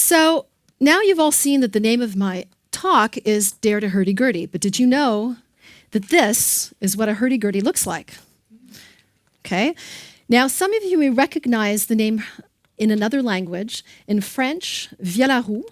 So now you've all seen that the name of my talk is Dare to Hurdy-Gurdy, but did you know that this is what a hurdy-gurdy looks like? Okay. Now, some of you may recognize the name in another language. In French, viella-roux.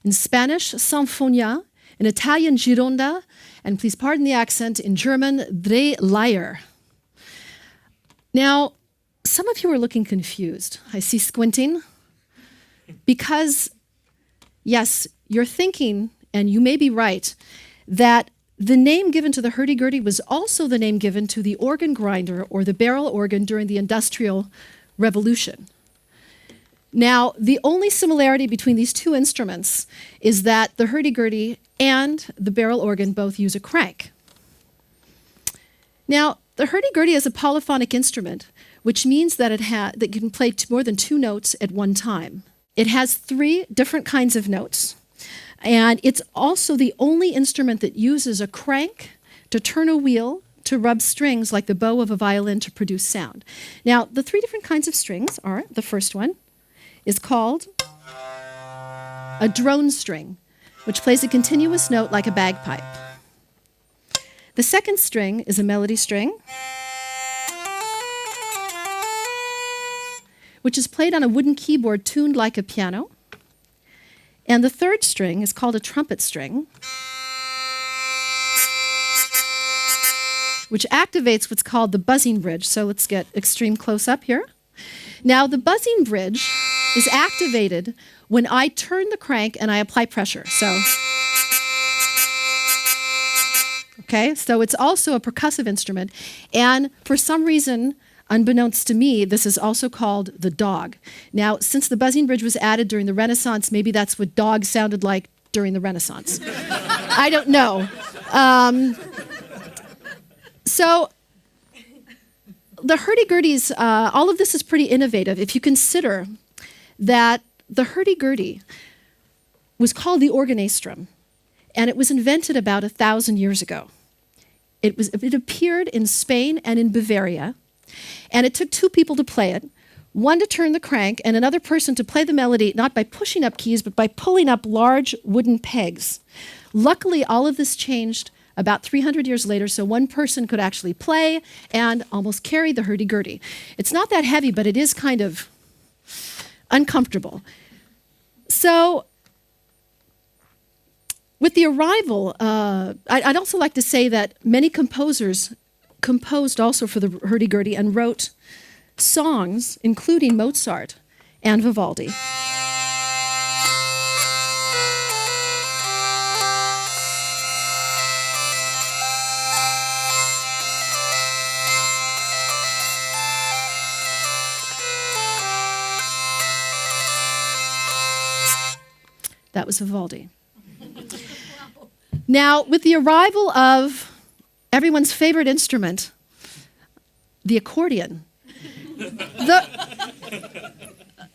In Spanish, sanfonia. In Italian, gironda. And please pardon the accent, in German, Drehleier. Now, some of you are looking confused. I see squinting. Because, yes, you're thinking, and you may be right, that the name given to the hurdy-gurdy was also the name given to the organ grinder or the barrel organ during the Industrial Revolution. Now, the only similarity between these two instruments is that the hurdy-gurdy and the barrel organ both use a crank. Now, the hurdy-gurdy is a polyphonic instrument, which means that it can play more than 2 notes at one time. It has 3 different kinds of notes. And it's also the only instrument that uses a crank to turn a wheel to rub strings like the bow of a violin to produce sound. Now, the 3 different kinds of strings are, the first one is called a drone string, which plays a continuous note like a bagpipe. The second string is a melody string, which is played on a wooden keyboard tuned like a piano. And the third string is called a trumpet string, which activates what's called the buzzing bridge. So let's get extreme close up here. Now, the buzzing bridge is activated when I turn the crank and I apply pressure. So it's also a percussive instrument. And for some reason, unbeknownst to me, this is also called the dog. Now, since the buzzing bridge was added during the Renaissance, maybe that's what dog sounded like during the Renaissance. I don't know. So the hurdy-gurdies, all of this is pretty innovative. If you consider that the hurdy-gurdy was called the organastrum, and it was invented about 1,000 years ago. It appeared in Spain and in Bavaria, and it took 2 people to play it, one to turn the crank and another person to play the melody, not by pushing up keys, but by pulling up large wooden pegs. Luckily, all of this changed about 300 years later, so one person could actually play and almost carry the hurdy-gurdy. It's not that heavy, but it is kind of uncomfortable. So, with the arrival, I'd also like to say that many composers composed also for the hurdy-gurdy and wrote songs, including Mozart and Vivaldi. That was Vivaldi. Now, with the arrival of everyone's favorite instrument, the accordion,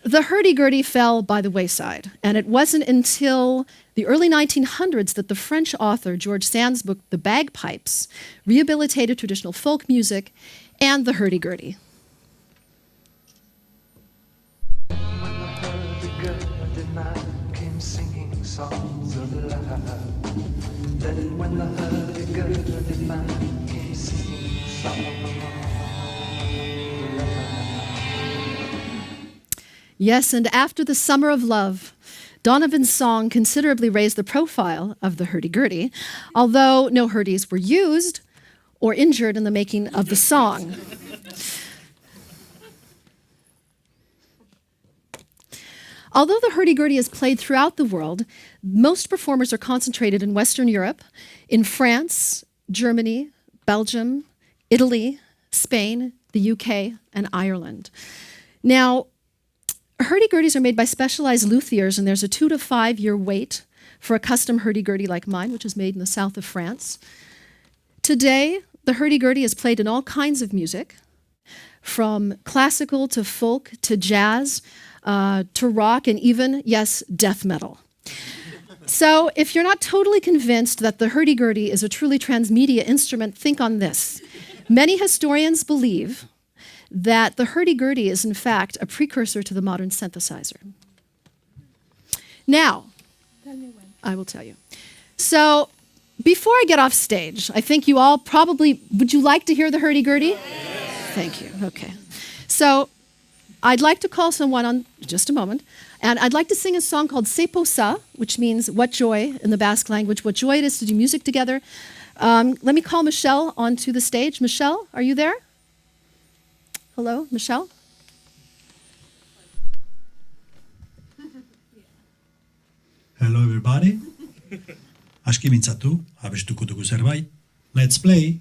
the hurdy-gurdy fell by the wayside. And it wasn't until the early 1900s that the French author George Sand's book, The Bagpipes, rehabilitated traditional folk music and the hurdy-gurdy. Songs of love. Then when the hurdy-gurdy man came singing songs of love. Yes, and after the Summer of Love, Donovan's song considerably raised the profile of the hurdy-gurdy, although no hurdies were used or injured in the making of the song. Although the hurdy-gurdy is played throughout the world, most performers are concentrated in Western Europe, in France, Germany, Belgium, Italy, Spain, the UK, and Ireland. Now, hurdy-gurdies are made by specialized luthiers, and there's a 2 to 5 year wait for a custom hurdy-gurdy like mine, which is made in the south of France. Today, the hurdy-gurdy is played in all kinds of music, from classical to folk to jazz, to rock, and even, yes, death metal. So if you're not totally convinced that the hurdy-gurdy is a truly transmedia instrument, think on this. Many historians believe that the hurdy-gurdy is, in fact, a precursor to the modern synthesizer. Now, I will tell you. So, before I get off stage, I think you all probably, would you like to hear the hurdy-gurdy? Thank you. Okay. So, I'd like to call someone on just a moment, and I'd like to sing a song called C'est pour ça, which means what joy in the Basque language, what joy it is to do music together. Let me call Michelle onto the stage. Michelle, are you there? Hello, Michelle? Hello everybody. Aski mintzatu, abestuko dugu zerbait. Let's play.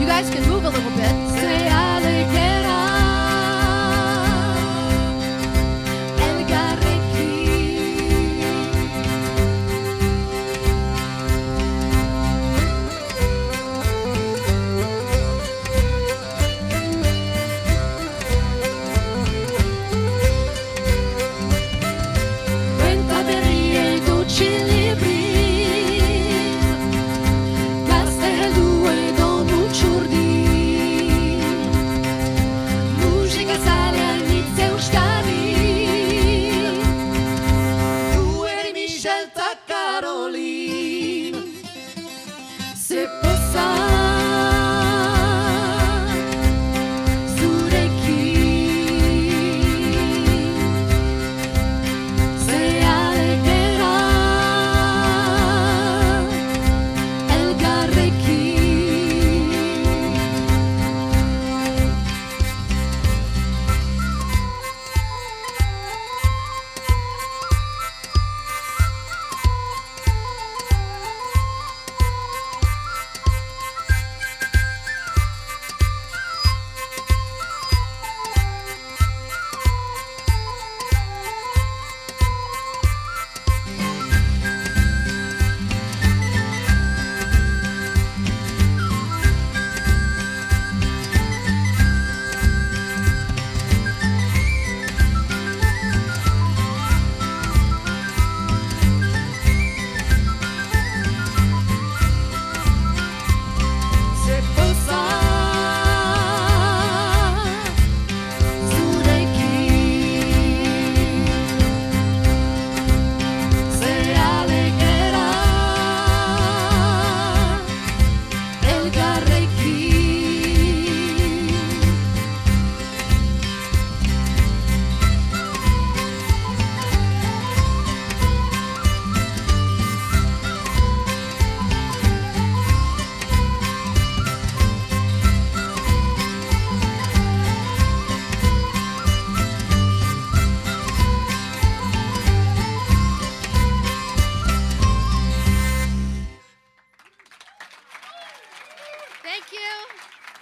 You guys can move a little bit.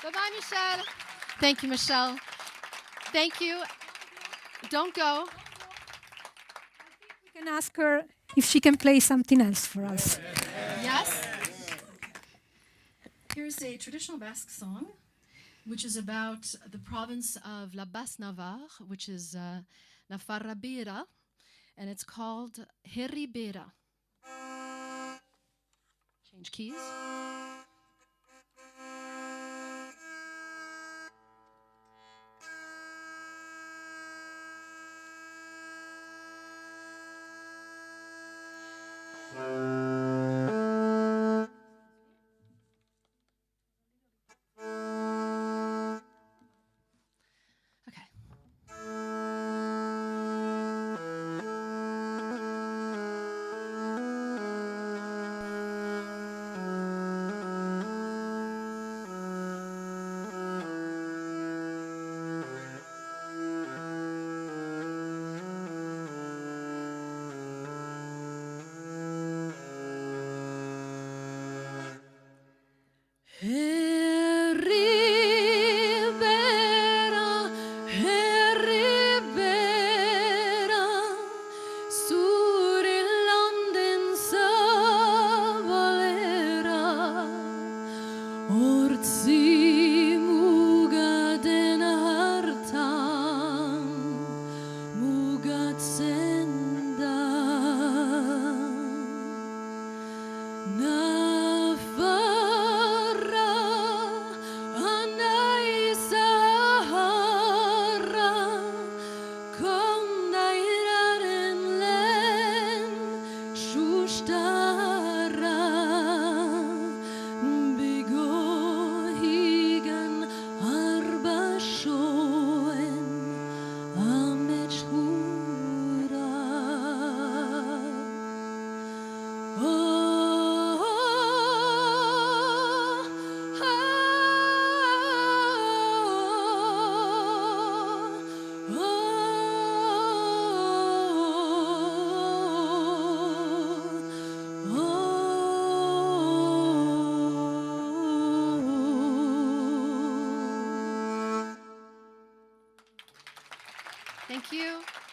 Bye-bye, Michelle. Thank you, Michelle. Thank you. Don't go. We can ask her if she can play something else for us. Yes. Here's a traditional Basque song, which is about the province of La Basse Navarre, which is Nafarrabira, and it's called Herribera. Change keys. Hortzi mugaden hartan mugatzen da. Nafarra anaizaharra kondairaren lehen sustarra. Bigohigan arbasoen amets hura. Thank you.